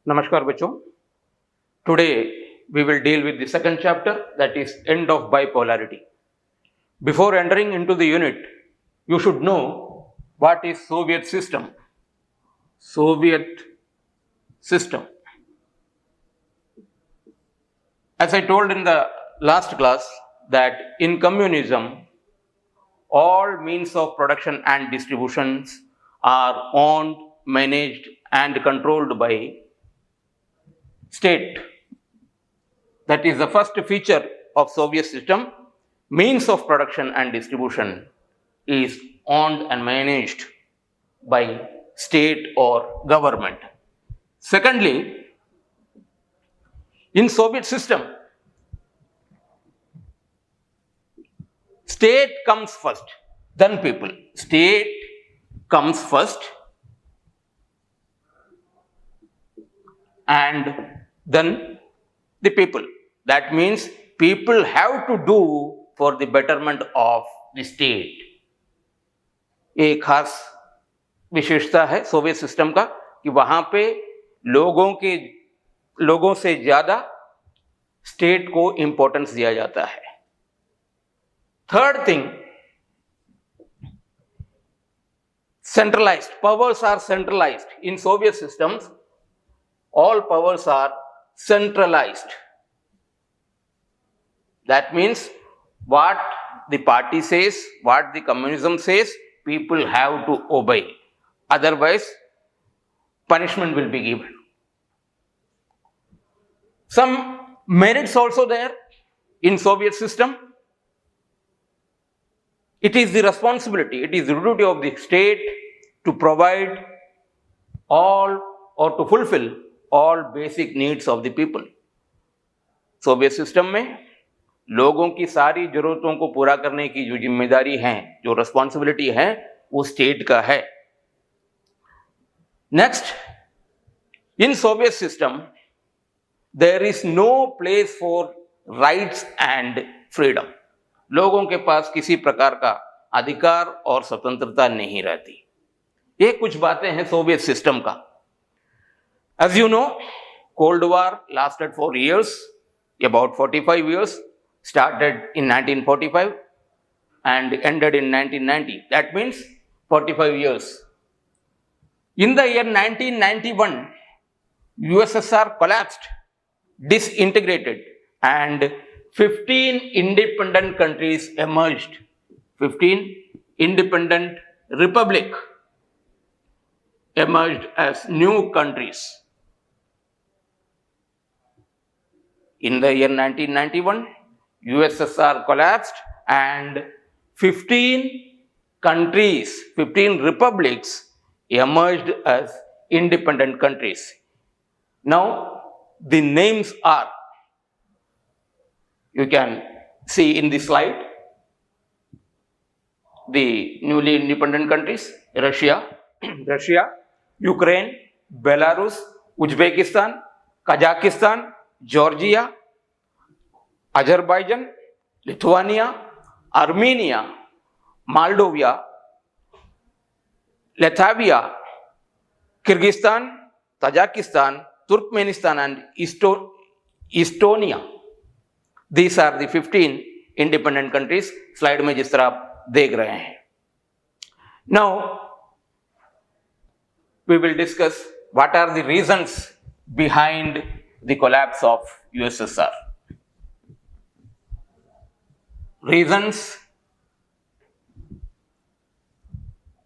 Namaskar bachcho. Today we will deal with the second chapter, that is end of bipolarity. Before entering into the unit, you should know what is Soviet system. Soviet system. As I told in the last class that in communism, all means of production and distributions are owned, managed and controlled by state. That is the first feature of Soviet system. Means of production and distribution is owned and managed by state or government. Secondly, in Soviet system, state comes first, then people. State comes first and then the people. That means people have to do for the betterment of the state. एक खास विशेषता है Soviet system का कि वहां पे लोगों से ज्यादा स्टेट को इंपॉर्टेंस दिया जाता है. Third thing, centralized powers are centralized. In Soviet systems, all powers are centralized. That means what the party says, what the communism says, people have to obey. Otherwise, punishment will be given. Some merits also there in Soviet system. It is the responsibility, it is the duty of the state to provide all or to fulfill all basic needs of the people. Soviet system में लोगों की सारी जरूरतों को पूरा करने की जो जिम्मेदारी है, जो रिस्पॉन्सिबिलिटी है, वो स्टेट का है. Next, in Soviet system there is no place for rights and freedom. लोगों के पास किसी प्रकार का अधिकार और स्वतंत्रता नहीं रहती. ये कुछ बातें हैं सोवियत सिस्टम का. As you know, Cold War lasted for years, about 45 years, started in 1945 and ended in 1990. That means 45 years. In the year 1991, USSR collapsed, disintegrated, and 15 independent countries emerged. 15 independent republics emerged as new countries. In the year 1991, USSR collapsed and 15 countries, 15 republics emerged as independent countries. Now, the names are, you can see in the slide, the newly independent countries: Russia, Ukraine, Belarus, Uzbekistan, Kazakhstan, Georgia, Azerbaijan, Lithuania, Armenia, Moldova, Latvia, Kyrgyzstan, Tajikistan, Turkmenistan and Estonia. These are the 15 independent countries. Slide में जिस तरह आप देख रहे हैं. Now, we will discuss what are the reasons behind the collapse of USSR. Reasons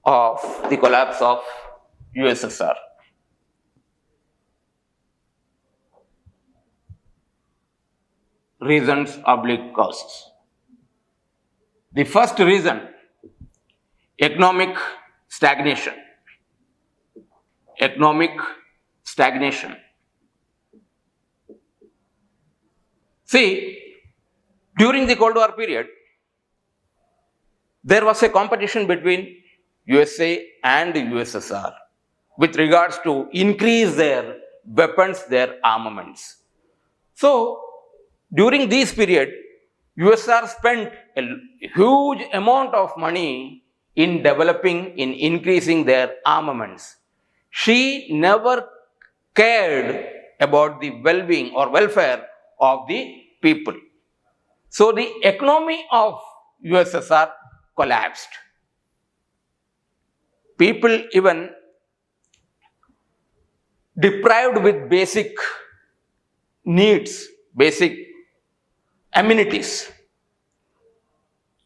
of the collapse of USSR. Reasons oblique causes. The first reason, economic stagnation. Economic stagnation. See, during the Cold War period, there was a competition between USA and the USSR with regards to increase their weapons, their armaments. So, during this period, USSR spent a huge amount of money in developing, in increasing their armaments. She never cared about the well-being or welfare of the people. So the economy of USSR collapsed. People even deprived with basic needs, basic amenities.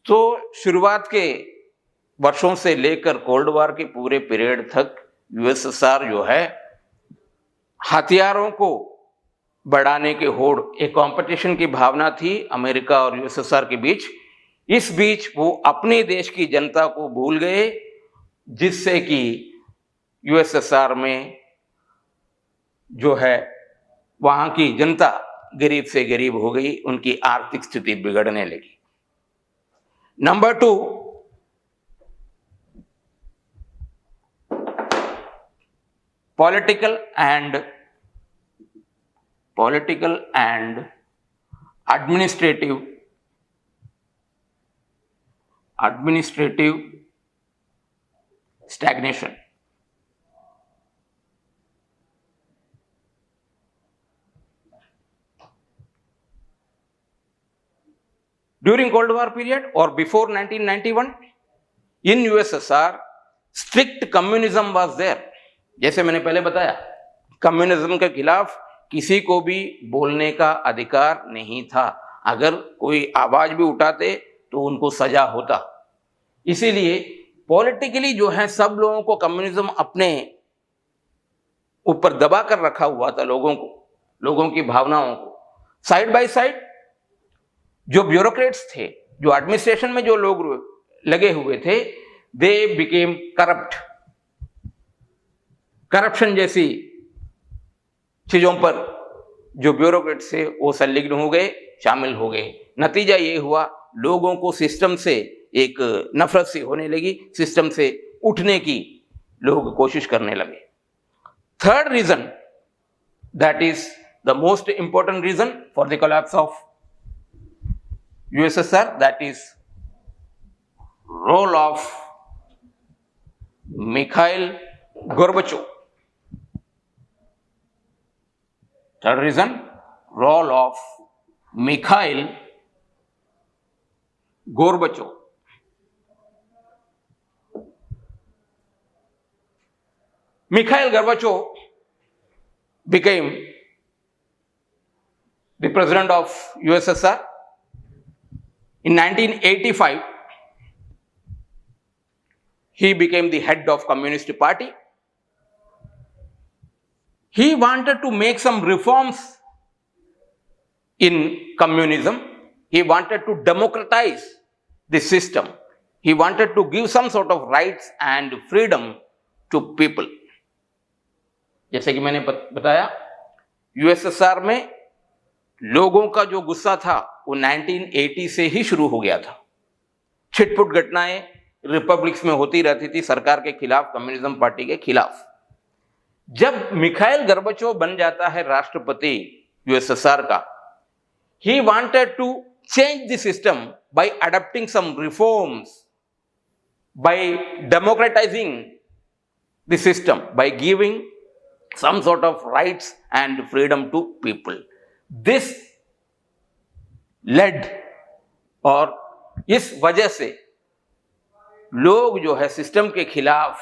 तो शुरुआत के वर्षों से लेकर cold war के पूरे period तक USSR जो है हथियारों को बढ़ाने के होड़, एक कंपटीशन की भावना थी अमेरिका और यूएसएसआर के बीच। इस बीच वो अपने देश की जनता को भूल गए, जिससे कि यूएसएसआर में जो है वहां की जनता गरीब से गरीब हो गई, उनकी आर्थिक स्थिति बिगड़ने लगी। Number 2, political and administrative stagnation. During Cold War period or before 1991, in USSR, strict communism was there. जैसे मैंने पहले बताया, कम्युनिज्म के खिलाफ किसी को भी बोलने का अधिकार नहीं था। अगर कोई आवाज भी उठाते तो उनको सजा होता। इसीलिए पॉलिटिकली जो है सब लोगों को कम्युनिज्म अपने ऊपर दबा कर रखा हुआ था, लोगों की भावनाओं को। साइड बाय साइड जो ब्यूरोक्रेट्स थे, जो एडमिनिस्ट्रेशन में जो लोग लगे हुए थे, दे बिकेम करप्ट। करप्शन जैसी चीजों पर जो ब्यूरोक्रेट्स थे वो संलिग्न हो गए, शामिल हो गए। नतीजा ये हुआ, लोगों को सिस्टम से एक नफरत सी होने लगी, सिस्टम से उठने की लोग कोशिश करने लगे। Third reason, that is the most important reason for the collapse of USSR, that is role of Mikhail Gorbachev. Third reason, role of Mikhail Gorbachev. Mikhail Gorbachev became the president of USSR. In 1985, he became the head of Communist Party. He wanted to make some reforms in communism. He wanted to democratize the system. He wanted to give some sort of rights and freedom to people. जैसे कि मैंने बताया, USSR में लोगों का जो गुस्सा था वो 1980 से ही शुरू हो गया था। छिटपुट घटनाएं रिपब्लिक्स में होती रहती थी सरकार के खिलाफ, कम्युनिज्म पार्टी के खिलाफ। जब मिखाइल गोर्बाचोव बन जाता है राष्ट्रपति यूएसएसआर का, he wanted to change the system by adopting some reforms, by democratizing the system, by giving some sort of rights and freedom to people. This led, और इस वजह से लोग जो है सिस्टम के खिलाफ,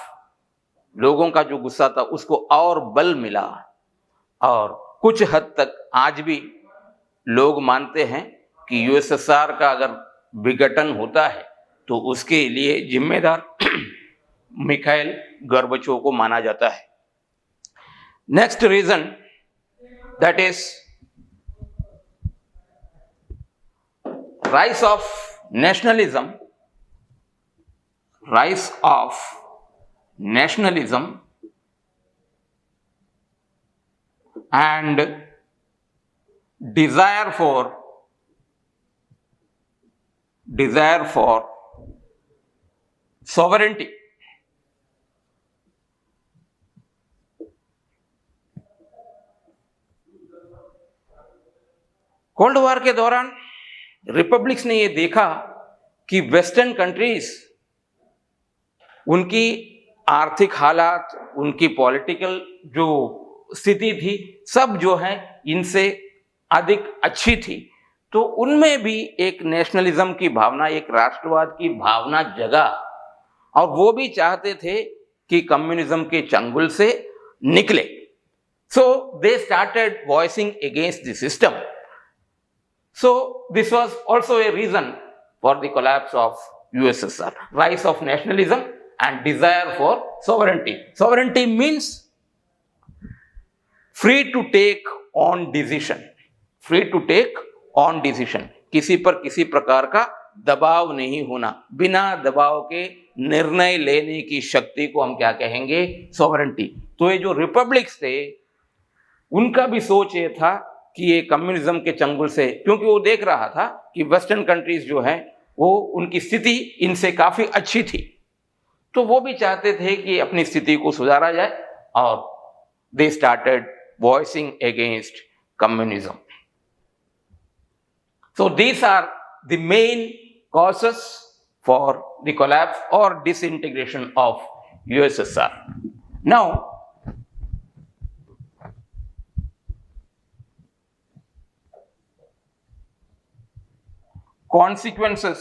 लोगों का जो गुस्सा था उसको और बल मिला। और कुछ हद तक आज भी लोग मानते हैं कि यूएसएसआर का अगर विघटन होता है तो उसके लिए जिम्मेदार मिखाइल गोर्बाचोव को माना जाता है। Next reason, that is rise of nationalism and desire for sovereignty. Cold war के दौरान रिपब्लिक्स ने ये देखा कि वेस्टर्न कंट्रीज, उनकी आर्थिक हालात, उनकी पॉलिटिकल जो स्थिति थी सब जो है इनसे अधिक अच्छी थी, तो उनमें भी एक नेशनलिज्म की भावना, एक राष्ट्रवाद की भावना जगा और वो भी चाहते थे कि कम्युनिज्म के चंगुल से निकले. So they started voicing against the system. So this was also a reason for the collapse of USSR, rise of nationalism and desire for sovereignty. Sovereignty means free to take on decision, free to take on decision. किसी पर किसी प्रकार का दबाव नहीं होना, बिना दबाव के निर्णय लेने की शक्ति को हम क्या कहेंगे? सॉवरेंटी. तो ये जो रिपब्लिक्स थे उनका भी सोच ये था कि ये कम्युनिज्म के चंगुल से, क्योंकि वो देख रहा था कि वेस्टर्न कंट्रीज जो है वो उनकी स्थिति इनसे काफी अच्छी थी, तो वो भी चाहते थे कि अपनी स्थिति को सुधारा जाए और they started voicing against communism. So these are the main causes for the collapse or disintegration of USSR. Now, consequences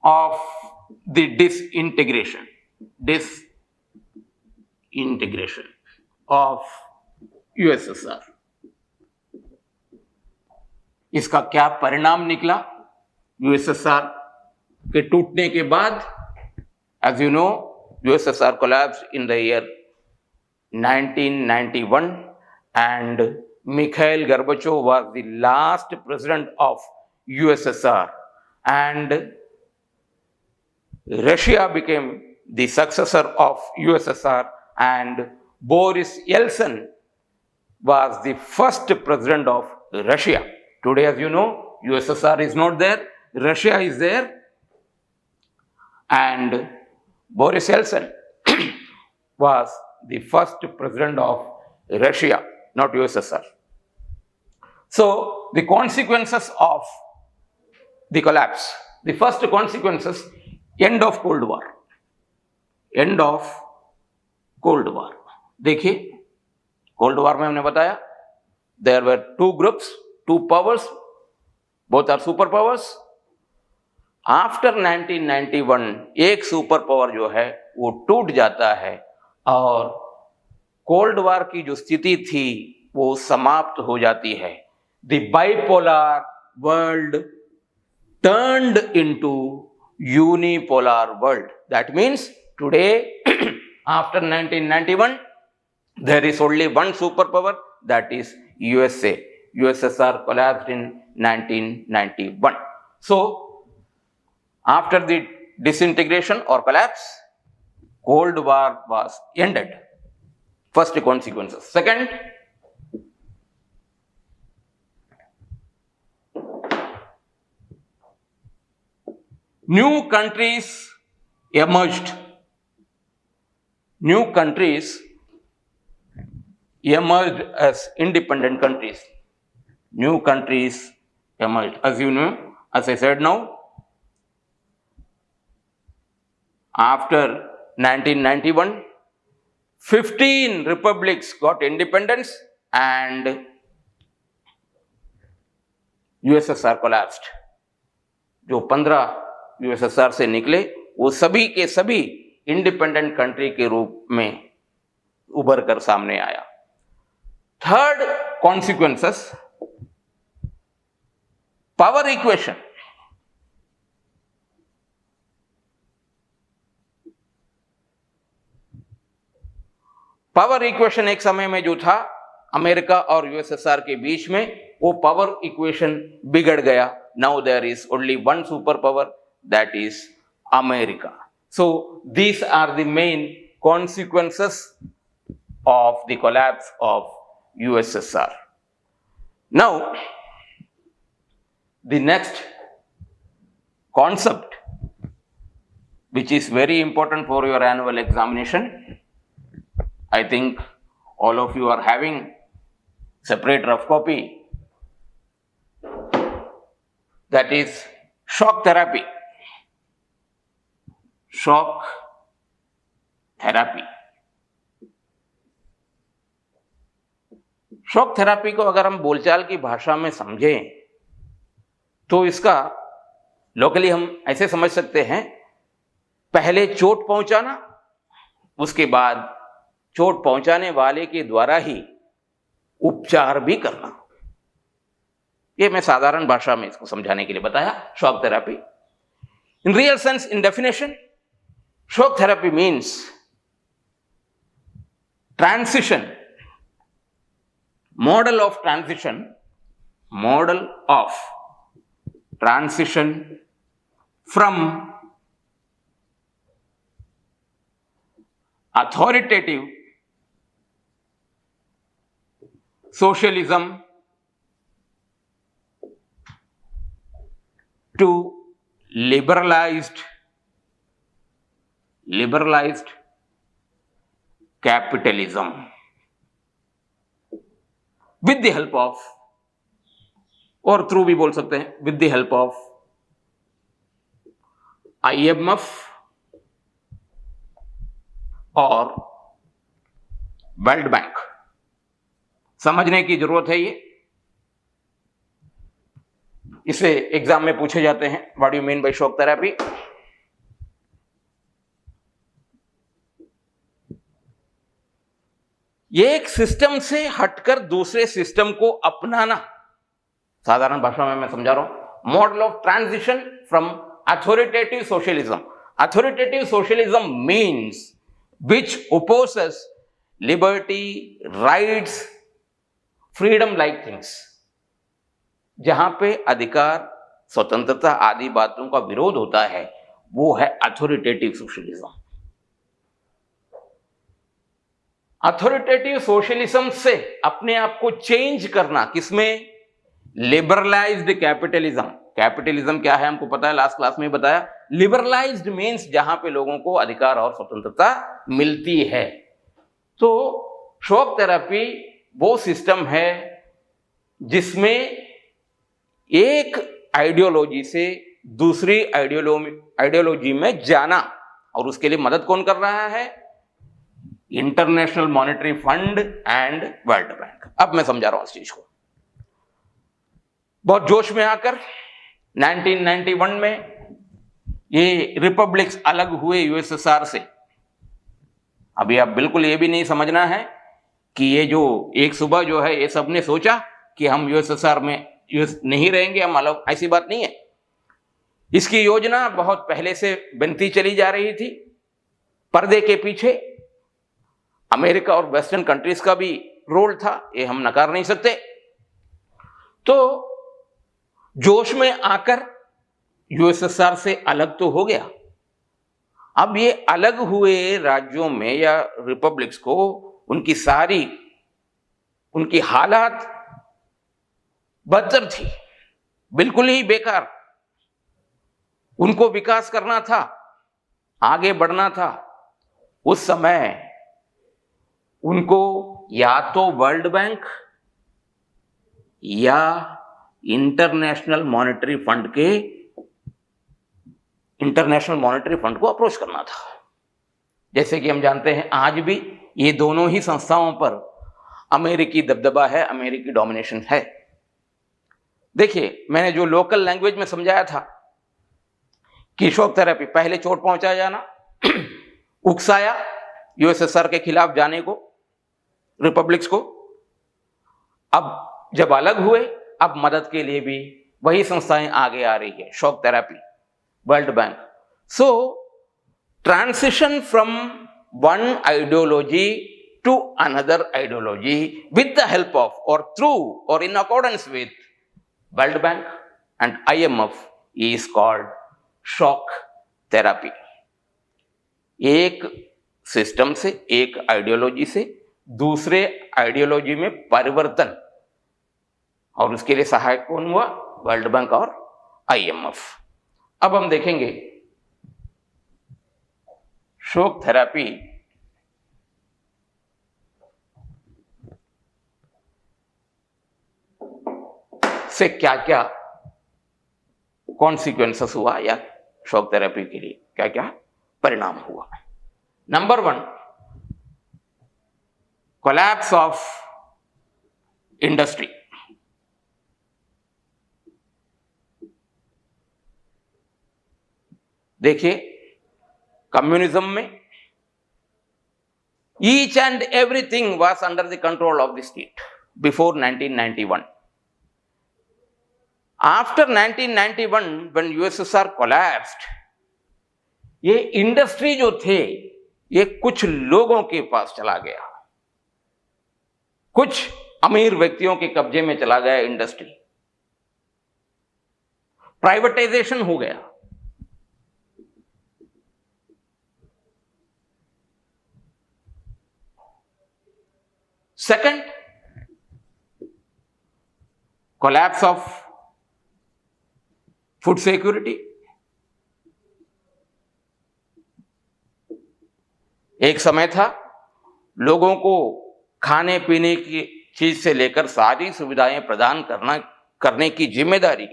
of the disintegration of USSR. इसका क्या परिणाम निकला USSR के टूटने के बाद? As you know, USSR collapsed in the year 1991 and Mikhail Gorbachev was the last president of USSR and Russia became the successor of USSR and Boris Yeltsin was the first president of Russia. Today, as you know, USSR is not there, Russia is there, and Boris Yeltsin was the first president of Russia, not USSR. So, the consequences of the collapse. The first consequences, end of Cold War. End of Cold War. देखिए, Cold War में हमने बताया, there were two groups, two powers, both are superpowers. After 1991 एक super power जो है वो टूट जाता है और कोल्ड वॉर की जो स्थिति थी वो समाप्त हो जाती है. The bipolar world turned into unipolar world. That means today after 1991 there is only one superpower, that is USA. USSR collapsed in 1991. So after the disintegration or collapse, Cold War was ended. First consequences. Second, new countries emerged. New countries emerged as independent countries. New countries emerged. As you know, as I said now, after 1991, 15 republics got independence and USSR collapsed. जो 15 USSR से निकले वो सभी के सभी independent country के रूप में उभर कर सामने आया. Third consequences, power equation. Power equation एक समय में जो था अमेरिका और यूएसएसआर के बीच में, वो पावर इक्वेशन बिगड़ गया. Now there is only one super power, that is America. So these are the main consequences of the collapse of USSR. Now, the next concept which is very important for your annual examination, I think all of you are having separate rough copy that is shock therapy. Shock therapy. Shock therapy को अगर हम बोलचाल की भाषा में समझें तो इसका लोकली हम ऐसे समझ सकते हैं, पहले चोट पहुंचाना, उसके बाद चोट पहुंचाने वाले के द्वारा ही उपचार भी करना। ये मैं साधारण भाषा में इसको समझाने के लिए बताया, shock therapy. In real sense, in definition, shock therapy means transition, model of transition from authoritative socialism to liberalized capitalism with the help of, और थ्रू भी बोल सकते हैं, with the help of IMF और वर्ल्ड बैंक। समझने की जरूरत है ये, इसे एग्जाम में पूछे जाते हैं, what do you mean by shock therapy. ये एक सिस्टम से हटकर दूसरे सिस्टम को अपनाना, साधारण भाषा में मैं समझा रहा हूं, model of transition from authoritative socialism. Authoritative socialism means which opposes liberty, rights, freedom like things. जहां पे अधिकार, स्वतंत्रता आदि बातों का विरोध होता है, वो है अथॉरिटेटिव सोशलिज्म। अथॉरिटेटिव सोशलिज्म से अपने आप को चेंज करना, किसमें? Liberalised capitalism. कैपिटलिज्म क्या है हमको पता है, लास्ट क्लास में बताया। लिबरलाइज्ड मींस जहां पे लोगों को अधिकार और स्वतंत्रता मिलती है। तो शॉक थेरेपी वो सिस्टम है जिसमें एक आइडियोलॉजी से दूसरी आइडियोलॉजी में जाना, और उसके लिए मदद कौन कर रहा है? International monetary fund and world bank. अब मैं समझा रहा हूं इस चीज को। बहुत जोश में आकर 1991 में ये रिपब्लिक्स अलग हुए यूएसएसआर से। अभी आप बिल्कुल ये भी नहीं समझना है कि ये जो एक सुबह जो है ये सबने सोचा कि हम यूएसएसआर में यूएस नहीं रहेंगे, हम अलग, ऐसी बात नहीं है। इसकी योजना बहुत पहले से बनती चली जा रही थी। पर्दे के पीछे अमेरिका और वेस्टर्न कंट्रीज का भी रोल था, ये हम नकार नहीं सकते। तो जोश में आकर यूएसएसआर से अलग तो हो गया। अब ये अलग हुए राज्यों में या रिपब्लिक्स को उनकी हालात बदतर थी, बिल्कुल ही बेकार। उनको विकास करना था, आगे बढ़ना था। उस समय उनको या तो वर्ल्ड बैंक या इंटरनेशनल मॉनेटरी फंड को अप्रोच करना था। जैसे कि हम जानते हैं आज भी ये दोनों ही संस्थाओं पर अमेरिकी दबदबा है, अमेरिकी डोमिनेशन है। देखिए, मैंने जो लोकल लैंग्वेज में समझाया था कि शॉक थेरेपी, पहले चोट पहुंचाया जाना, उकसाया यूएसएसआर के खिलाफ जाने को रिपब्लिक्स को। अब जब अलग हुए, अब मदद के लिए भी वही संस्थाएं आगे आ रही है, shock therapy, World Bank. So transition from one ideology to another ideology with the help of और थ्रू और in accordance with World Bank and IMF is called shock therapy. एक सिस्टम से, एक आइडियोलॉजी से दूसरे आइडियोलॉजी में परिवर्तन, और उसके लिए सहायक कौन हुआ? वर्ल्ड बैंक और IMF। अब हम देखेंगे शॉक थेरेपी से क्या क्या कॉन्सिक्वेंसेस हुआ या शॉक थेरेपी के लिए क्या क्या परिणाम हुआ। Number 1, collapse of industry. देखिए, कम्युनिज्म में each and everything was under the control of the state before 1991। After 1991 when USSR collapsed, ये इंडस्ट्री जो थे ये कुछ लोगों के पास चला गया, कुछ अमीर व्यक्तियों के कब्जे में चला गया इंडस्ट्री, प्राइवेटाइजेशन हो गया। Second, collapse of food security. एक समय था लोगों को खाने पीने की चीज से लेकर सारी सुविधाएं प्रदान करने की जिम्मेदारी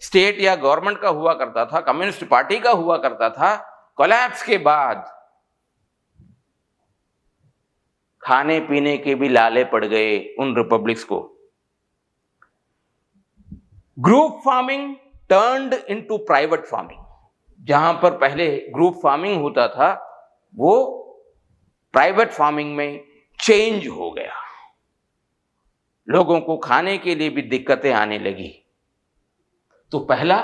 स्टेट या गवर्नमेंट का हुआ करता था, कम्युनिस्ट पार्टी का हुआ करता था। कोलैप्स के बाद खाने पीने के भी लाले पड़ गए उन रिपब्लिक्स को। Group farming turned into private farming. जहां पर पहले ग्रुप फार्मिंग होता था वो प्राइवेट फार्मिंग में चेंज हो गया। लोगों को खाने के लिए भी दिक्कतें आने लगी। तो पहला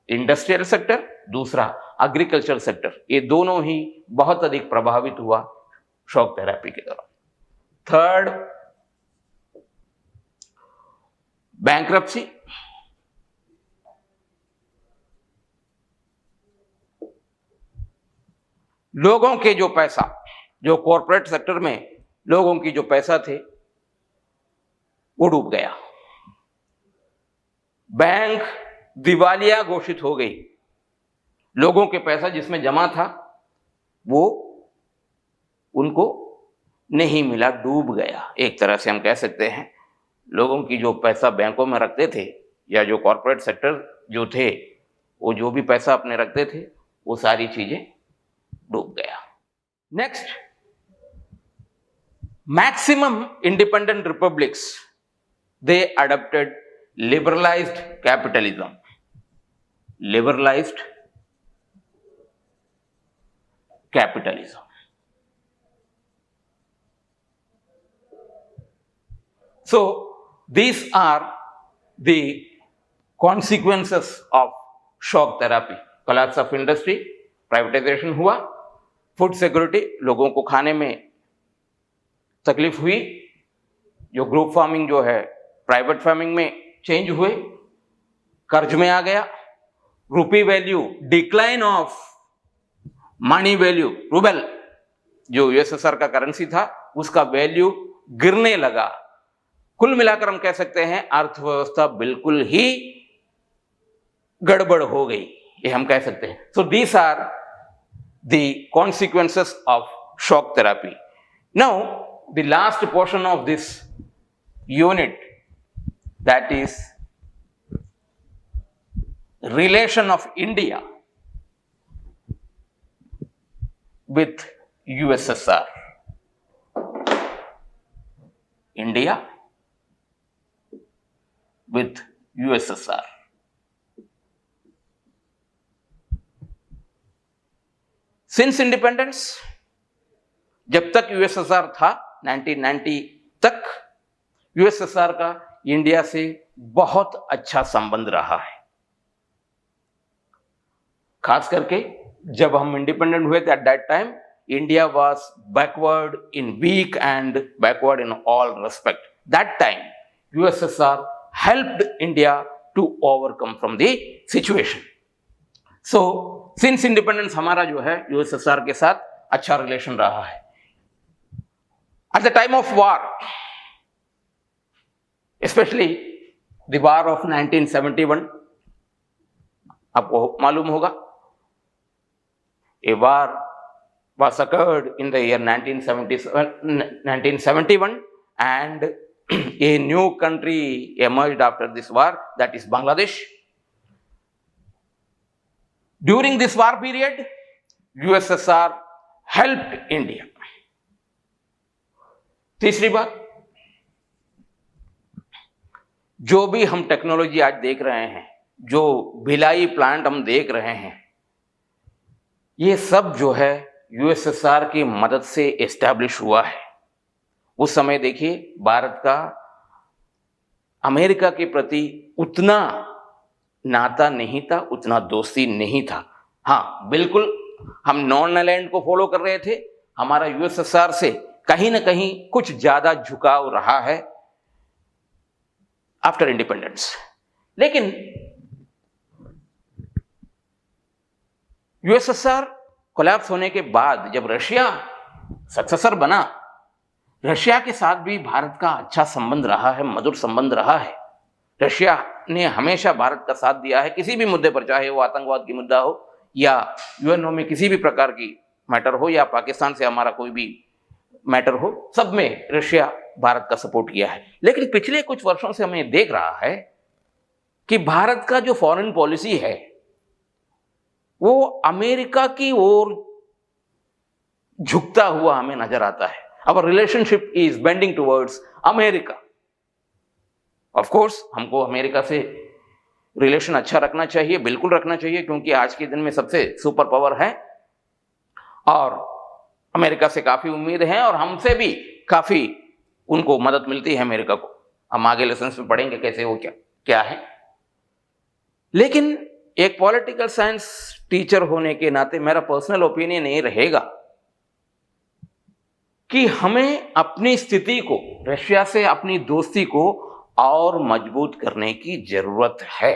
इंडस्ट्रियल सेक्टर, दूसरा एग्रीकल्चर सेक्टर, ये दोनों ही बहुत अधिक प्रभावित हुआ शॉक थेरेपी के दौरान। Third, bankruptcy. लोगों के जो पैसा, जो कॉरपोरेट सेक्टर में लोगों की जो पैसा थे वो डूब गया। बैंक दिवालिया घोषित हो गई। लोगों के पैसा जिसमें जमा था वो उनको नहीं मिला, डूब गया। एक तरह से हम कह सकते हैं लोगों की जो पैसा बैंकों में रखते थे या जो कॉरपोरेट सेक्टर जो थे वो जो भी पैसा अपने रखते थे वो सारी चीजें डूब गया। Next, maximum independent republics they adopted liberalised capitalism. Liberalised capitalism. So these are the consequences of shock therapy. Collapse of industry, privatization हुआ, फूड सिक्योरिटी, लोगों को खाने में तकलीफ हुई, जो ग्रुप फार्मिंग जो है प्राइवेट फार्मिंग में चेंज हुए, कर्ज में आ गया, रूपी value, decline of money value, rouble जो यूएसएसआर का करेंसी था उसका वैल्यू गिरने लगा। कुल मिलाकर हम कह सकते हैं अर्थव्यवस्था बिल्कुल ही गड़बड़ हो गई, ये हम कह सकते हैं। So these are the consequences of shock therapy. Now the last portion of this unit, that is relation of India with USSR. India with USSR. Since independence, जब तक यूएसएसआर था 1990 तक यूएसएसआर का इंडिया से बहुत अच्छा संबंध रहा है। खास करके जब हम इंडिपेंडेंट हुए थे, at that time India was backward in weak and backward in all respect. That time USSR helped India to overcome from the situation. So since independence हमारा जो है यूएसएसआर के साथ अच्छा रिलेशन रहा है। At the time of war, especially the war of 1971, आपको मालूम होगा, a war was occurred in the year 1971 and a new country emerged after this war, that is Bangladesh. During this war period USSR helped India. तीसरी बात, जो भी हम technology आज देख रहे हैं, जो भिलाई प्लांट हम देख रहे हैं, ये सब जो है यूएसएसआर की मदद से एस्टैब्लिश हुआ है। उस समय देखिए भारत का अमेरिका के प्रति उतना नाता नहीं था, उतना दोस्ती नहीं था। हाँ, बिल्कुल हम नॉन अलाइंड को फॉलो कर रहे थे, हमारा यूएसएसआर से कहीं ना कहीं कुछ ज्यादा झुकाव रहा है आफ्टर इंडिपेंडेंस। लेकिन यूएसएसआर कोलैप्स होने के बाद जब रशिया सक्सेसर बना, रशिया के साथ भी भारत का अच्छा संबंध रहा है, मधुर संबंध रहा है। रशिया ने हमेशा भारत का साथ दिया है किसी भी मुद्दे पर, चाहे वो आतंकवाद की मुद्दा हो या यूएनओ में किसी भी प्रकार की मैटर हो या पाकिस्तान से हमारा कोई भी मैटर हो, सब में रशिया भारत का सपोर्ट किया है। लेकिन पिछले कुछ वर्षों से हमें देख रहा है कि भारत का जो फॉरेन पॉलिसी है वो अमेरिका की ओर झुकता हुआ हमें नजर आता है। Our relationship is bending towards America. Of course, हमको अमेरिका से रिलेशन अच्छा रखना चाहिए, बिल्कुल रखना चाहिए, क्योंकि आज के दिन में सबसे सुपर पावर है और अमेरिका से काफी उम्मीद है और हमसे भी काफी उनको मदद मिलती है अमेरिका को। हम आगे लेसन्स में पढ़ेंगे कैसे वो क्या है। लेकिन एक पॉलिटिकल साइंस टीचर होने के नाते मेरा पर्सनल ओपिनियन ये रहेगा कि हमें अपनी स्थिति को, रशिया से अपनी दोस्ती को और मजबूत करने की जरूरत है,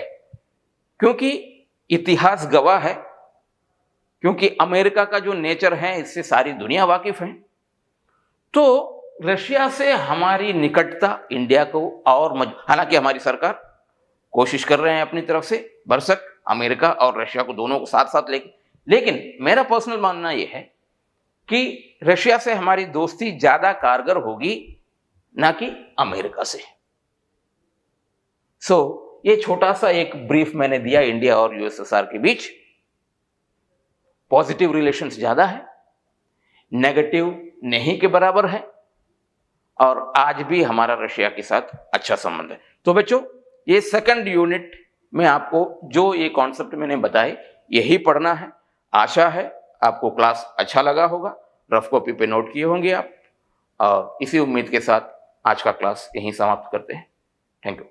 क्योंकि इतिहास गवाह है, क्योंकि अमेरिका का जो नेचर है इससे सारी दुनिया वाकिफ है। तो रशिया से हमारी निकटता इंडिया को और हालांकि हमारी सरकार कोशिश कर रहे हैं अपनी तरफ से भरसक अमेरिका और रशिया को दोनों को साथ साथ लेकिन मेरा पर्सनल मानना यह है कि रशिया से हमारी दोस्ती ज्यादा कारगर होगी ना कि अमेरिका से। ये छोटा सा एक ब्रीफ मैंने दिया इंडिया और यूएसएसआर के बीच। पॉजिटिव रिलेशंस ज्यादा है, नेगेटिव नहीं के बराबर है, और आज भी हमारा रशिया के साथ अच्छा संबंध है। तो बच्चों, ये सेकंड यूनिट में आपको जो ये कॉन्सेप्ट मैंने बताए यही पढ़ना है। आशा है आपको क्लास अच्छा लगा होगा, रफ कॉपी पे नोट किए होंगे आप, और इसी उम्मीद के साथ आज का क्लास यहीं समाप्त करते हैं। Thank you.